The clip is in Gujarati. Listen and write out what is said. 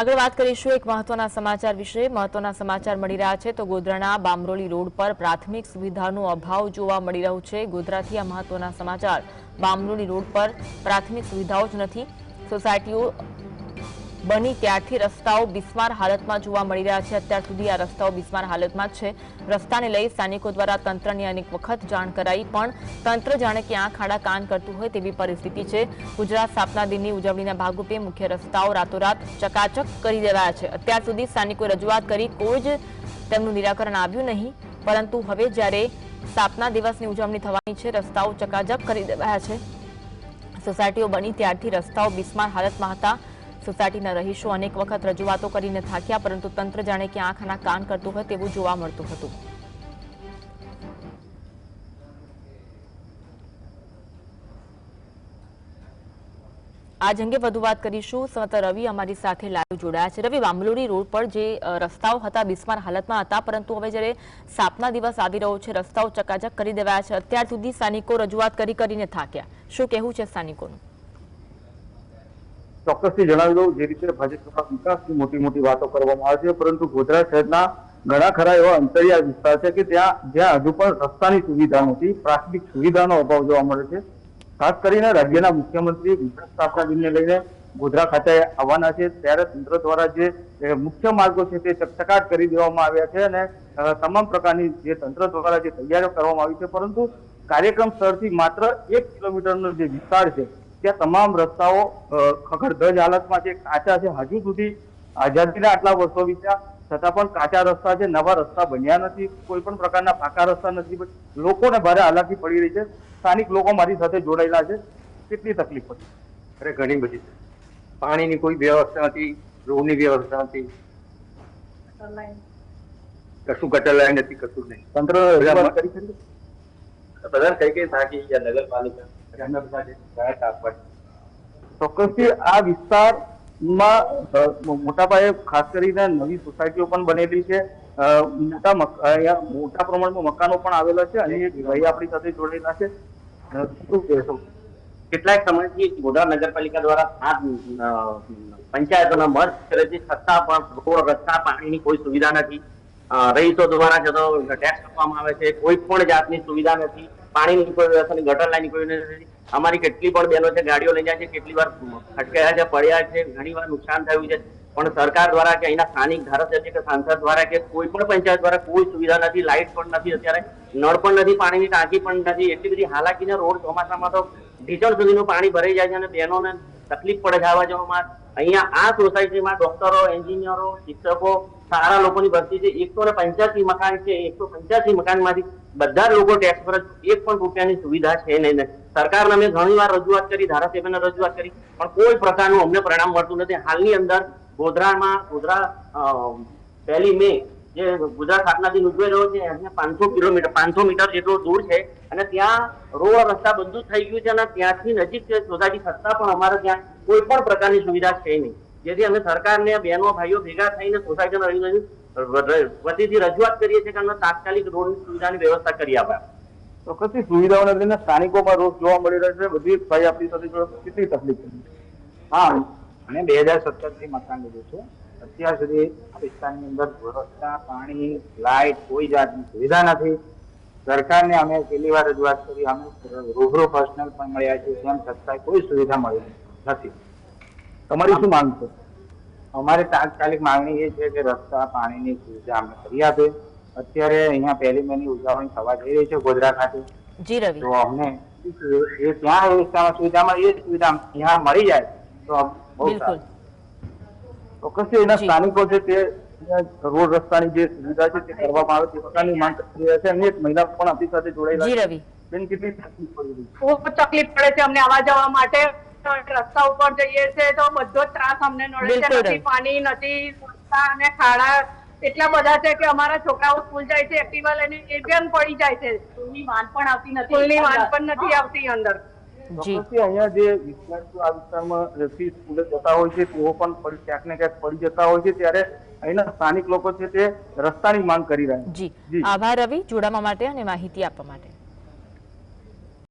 આગળ વાત કરીશું એક મહત્વના સમાચાર વિશે। મહત્વના સમાચાર મળી રહ્યા છે તો ગોધરાના બામરોલી રોડ પર પ્રાથમિક સુવિધાનો અભાવ જોવા મળી રહ્યો છે। ગોધરાથી આ મહત્વના સમાચાર। બામરોલી રોડ પર પ્રાથમિક સુવિધાઓ જ નથી। સોસાયટીઓ બની ત્યારથી રસ્તાઓ બિસ્માર હાલતમાં જોવા મળી રહ્યા છે। અત્યાર સુધી આ રસ્તાઓ બિસ્માર હાલતમાં જ છે। રસ્તાને લઈ સ્થાનિકો દ્વારા તંત્રને અનેક વખત જાણ કરાઈ પણ તંત્ર જાણે કે આંખ આડા કાન કરતું હોય તેવી પરિસ્થિતિ છે। ગુજરાત સ્થાપના દિનની ઉજવણીના ભાગરૂપે મુખ્ય રસ્તાઓ રાતોરાત ચકાચક કરી દેવાયા છે। અત્યાર સુધી સ્થાનિકોએ રજૂઆત કરી કોઈ જ તેમનું નિરાકરણ આવ્યું નહીં, પરંતુ હવે જ્યારે સ્થાપના દિવસની ઉજવણી થવાની છે, રસ્તાઓ ચકાચક કરી દેવાયા છે। સોસાયટીઓ બની ત્યારથી રસ્તાઓ બિસ્માર હાલતમાં હતા। સોસાયટીના રહીશો અનેક વખત રજૂઆતો કરીને થાક્યા, પરંતુ તંત્ર જાણે કે આંખના કાન કરતું હોય તેવું જોવા મળતું હતું। આજ અંગે વધુ વાત કરીશું। સંવાદદાતા રવિ અમારી સાથે લાઈવ જોડાયા છે। રવિ, બામરોલી રોડ પર જે રસ્તાઓ હતા બિસ્માર હાલતમાં હતા, પરંતુ હવે જ્યારે સ્થાપના દિવસ આવી રહ્યો છે, રસ્તાઓ ચકાચક કરી દેવાયા છે। અત્યાર સુધી સ્થાનિકો રજૂઆત કરીને થાક્યા, શું કહેવું છે સ્થાનિકોનું? ચોક્કસથી જણાવી દઉં, જે રીતે ભાજપ દ્વારા વિકાસની મોટી વાતો કરવામાં આવે છે, પરંતુ ગોધરા શહેરના ઘણા ખરા એવા અંતરિયાળ વિસ્તાર છે કે જ્યાં હજુ પણ રસ્તાની સુવિધા નથી, પ્રાથમિક સુવિધાનો અભાવ જોવા મળે છે। ખાસ કરીને રાજ્યના મુખ્યમંત્રી ગુજરાત સ્થાપના દિનને લઈને ગોધરા ખાતે આવવાના છે, ત્યારે તંત્ર દ્વારા જે મુખ્ય માર્ગો છે તે ચકચકાટ કરી દેવામાં આવ્યા છે અને તમામ પ્રકારની જે તંત્ર દ્વારા જે તૈયારીઓ કરવામાં આવી છે, પરંતુ કાર્યક્રમ સ્થળથી માત્ર 1 કિલોમીટરનો જે વિસ્તાર છે ત્યાં તમામ રસ્તાઓ ખખડધજ હાલતમાં છે, કાચા છે। હજુ સુધી આઝાદીના આટલા વર્ષો વીત્યા છતાં પણ કાચા રસ્તા છે, નવા રસ્તા બન્યા નથી, કોઈ પણ પ્રકારના પાકા રસ્તા નથી। લોકોને ભારે હાલાકી પડી રહી છે। સ્થાનિક લોકો મારી સાથે જોડાયેલા છે। કેટલી તકલીફ પડી? અરે ઘણી બધી। પાણીની કોઈ વ્યવસ્થા નથી, રોડની વ્યવસ્થા નથી, કશું ગટર લાઈન નથી, કશું નહીં। તંત્ર બધા કઈ થાકી ગયા, નગરપાલિકા ચોક્કસથી આ વિસ્તારમાં મોટા પાયે ખાસ કરીને નવી સોસાયટીઓ પણ બનેલી છે, મોટા પ્રમાણમાં મકાનો પણ આવેલા છે અને એક ભાઈ આપણી સાથે જોડેલા છે। શું કહેશો? કેટલાક સમયથી ગોધરા નગરપાલિકા દ્વારા 7 પંચાયતોના મર્જ કરે છે, છતાં પણ રોડ, રસ્તા, પાણીની કોઈ સુવિધા નથી। રહીશો દ્વારા જતો ટેક્સ આપવામાં આવે છે, કોઈ પણ જાતની સુવિધા નથી, પાણીની કોઈ વ્યવસ્થા નહીં, ગટર લાઈન કોઈ નથી। અમારી કેટલી પણ બહેનો છે, ગાડીઓ લઈ જાય છે, કેટલી વાર અટકાયા છે, પડ્યા છે, ઘણી વાર નુકસાન થયું છે, પણ સરકાર દ્વારા કે અહીંના સ્થાનિક ધારાસભ્ય કે સાંસદ દ્વારા કે કોઈ પણ પંચાયત દ્વારા કોઈ સુવિધા નથી। લાઇટ પણ નથી, અત્યારે નળ પણ નથી, પાણીની ટાંકી પણ નથી। એટલી બધી હાલાકીને રોડ ચોમાસામાં તો ઢીચણ સુધીનું પાણી ભરાઈ જાય છે અને બહેનોને તકલીફ પડે છે આવવા જવામાં। અહીંયા આ સોસાયટીમાં ડોક્ટરો, એન્જિનિયરો, શિક્ષકો, સારા લોકોની ભરતી છે। 185 મકાન છે, 185 મકાનમાંથી બધા લોકો ટેક્સ પર, 1 પણ રૂપિયાની સુવિધા છે નહીં। સરકારને અમે ઘણી વાર રજૂઆત કરી, ધારાસભ્યને રજૂઆત કરી, પણ કોઈ પ્રકારનું અમને પરિણામ મળતું નથી। હાલની અંદર ગોધરા 1 મે જે ગુજરાત સ્થાપના દિન ઉજવાઈ રહ્યો છે, અહીંયા 500 મીટર જેટલો દૂર છે અને ત્યાં રોડ રસ્તા બધું થઈ ગયું છે અને ત્યાંથી નજીક છે સોસાયટી, છતાં પણ અમારે ત્યાં કોઈ પણ પ્રકારની સુવિધા છે નહીં। જેથી અમે સરકારને, બહેનો ભાઈઓ ભેગા થઈને સોસાયટીના રહીશો વતીથી રજૂઆત કરીએ છીએ કે અમને તાત્કાલિક રોડની સુવિધાની વ્યવસ્થા કરી આપે। ચોક્કસથી સુવિધાઓને લઈને સ્થાનિકોમાં રોષ જોવા મળી રહ્યો છે। બધી ભાઈ આપણી સાથે કેટલી તકલીફ પડી? હા, અને 2017થી મકાન લીધું છે। અત્યાર સુધી આ વિસ્તારની અંદર રસ્તા, પાણી, લાઇટ કોઈ જાતની સુવિધા નથી। સરકારને અમે પહેલી વાર રજૂઆત કરી, અમે રૂબરૂ પર્સનલ પણ મળ્યા છે, તેમ છતાં કોઈ સુવિધા મળી નથી। તમારી શું માંગ છે? અમારી તાત્કાલિક માંગણી એ છે કે રસ્તા, પાણીની સુવિધા અમને કરી આપે। અત્યારે અહીંયા 1 મેની ઉજવણી થવા જઈ રહી છે ગોધરા ખાતે, જી રવિ, તો અમને ત્યાં એ વિસ્તારમાં સુવિધા મળે, એ સુવિધા ત્યાં મળી જાય તો બહુ સારું। ચોક્કસથી એના સ્થાનિકો છે તે રોડ રસ્તાની જે સુવિધા છે તે કરવામાં આવે તે પ્રકારની માંગ કરી રહ્યા છે અને એક મહિલા પણ આપણી સાથે જોડાયેલા છે। રવિ, બેન, કેટલી તકલીફ પડી રહી? ખૂબ તકલીફ પડે છે અમને આવવા જવા માટે। રસ્તા ઉપર જઈએ છે તો બધો જ ત્રાસ અમને નડે છે, નથી પાણી, નથી રસ્તા અને ખાડા એટલા બધા છે કે અમારા છોકરાઓ સ્કૂલ જાય છે, એક્ટિવા લઈને એ પણ પડી જાય છે, સ્કૂલની વાન પણ આવતી નથી, સ્કૂલની વાન પણ નથી આવતી અંદર। ચોક્કસથી અહીંયા જે વિદ્યાર્થીઓ આ વિસ્તારમાં સ્કૂલે જતા હોય છે તેઓ પણ ક્યાંક ને ક્યાંક પડી જતા હોય છે, ત્યારે અહીંના સ્થાનિક લોકો છે તે રસ્તાની માંગ કરી રહ્યા છે। જી, આભાર રવિ જોડાવા માટે અને માહિતી આપવા માટે।